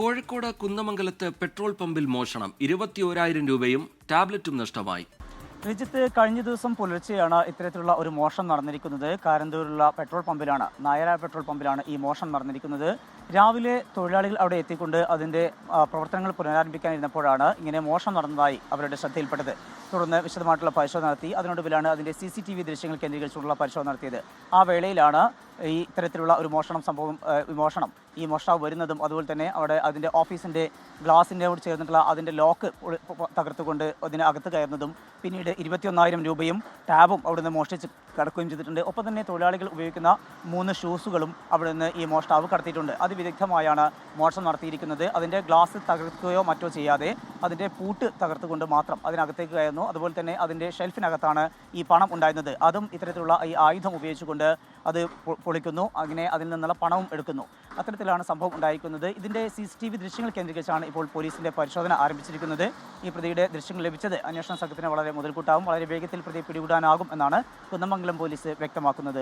Kozhikode കുന്നമംഗലത്ത് petrol പമ്പിൽ മോഷണം 21,000 രൂപയും ടാബ്ലറ്റും നഷ്ടമായി. രാജ്യത്ത് കഴിഞ്ഞ ദിവസം പുലർച്ചെയാണ് ഇത്തരത്തിലുള്ള ഒരു മോഷണം നടന്നിരിക്കുന്നത്. കാരന്തൂരിലുള്ള പെട്രോൾ പമ്പിലാണ്, നായര പെട്രോൾ പമ്പിലാണ് ഈ മോഷണം നടന്നിരിക്കുന്നത്. രാവിലെ തൊഴിലാളികൾ അവിടെ എത്തിക്കൊണ്ട് അതിൻ്റെ പ്രവർത്തനങ്ങൾ പുനരാരംഭിക്കാനിരുന്നപ്പോഴാണ് ഇങ്ങനെ മോഷണം നടന്നതായി അവരുടെ ശ്രദ്ധയിൽപ്പെട്ടത്. തുടർന്ന് വിശദമായിട്ടുള്ള പരിശോധന നടത്തി. അതിനൊടുവിലാണ് അതിൻ്റെ CCTV ദൃശ്യങ്ങൾ കേന്ദ്രീകരിച്ചുള്ള പരിശോധന നടത്തിയത്. ആ വേളയിലാണ് ഈ ഇത്തരത്തിലുള്ള ഒരു ഈ മോഷ്ടാവ് വരുന്നതും അതുപോലെ തന്നെ അവിടെ അതിൻ്റെ ഓഫീസിൻ്റെ ഗ്ലാസിൻ്റെയോട് ചേർന്നിട്ടുള്ള അതിൻ്റെ ലോക്ക് തകർത്തുകൊണ്ട് അതിനകത്ത് കയറുന്നതും പിന്നീട് 21,000 രൂപയും ടാബും അവിടുന്ന് മോഷ്ടിച്ച് കടക്കുകയും ചെയ്തിട്ടുണ്ട്. ഒപ്പം തന്നെ തൊഴിലാളികൾ ഉപയോഗിക്കുന്ന 3 ഷൂസുകളും അവിടെ നിന്ന് ഈ മോഷ്ടാവ് കടത്തിയിട്ടുണ്ട്. അതിവിദഗ്ധമായാണ് മോഷണം നടത്തിയിരിക്കുന്നത്. അതിൻ്റെ ഗ്ലാസ് തകർക്കുകയോ മറ്റോ ചെയ്യാതെ അതിൻ്റെ പൂട്ട് തകർത്തുകൊണ്ട് മാത്രം അതിനകത്തേക്ക് കയറുന്നു. അതുപോലെ തന്നെ അതിൻ്റെ ഷെൽഫിനകത്താണ് ഈ പണം ഉണ്ടായിരുന്നത്. അതും ഇത്തരത്തിലുള്ള ഈ ആയുധം ഉപയോഗിച്ചുകൊണ്ട് അത് പൊളിക്കുന്നു. അങ്ങനെ അതിൽ നിന്നുള്ള പണവും എടുക്കുന്നു. അത്തരത്തിലാണ് സംഭവം ഉണ്ടായിരിക്കുന്നത്. ഇതിൻ്റെ CCTV ദൃശ്യങ്ങൾ കേന്ദ്രീകരിച്ചാണ് ഇപ്പോൾ പോലീസിൻ്റെ പരിശോധന ആരംഭിച്ചിരിക്കുന്നത്. ഈ പ്രതിയുടെ ദൃശ്യങ്ങൾ ലഭിച്ചത് അന്വേഷണ സംഘത്തിന് വളരെ മുതൽക്കൂട്ടാവും. വളരെ വേഗത്തിൽ പ്രതിയെ പിടികൂടാനാകും എന്നാണ് കുന്നമംഗലം പോലീസ് വ്യക്തമാക്കുന്നത്.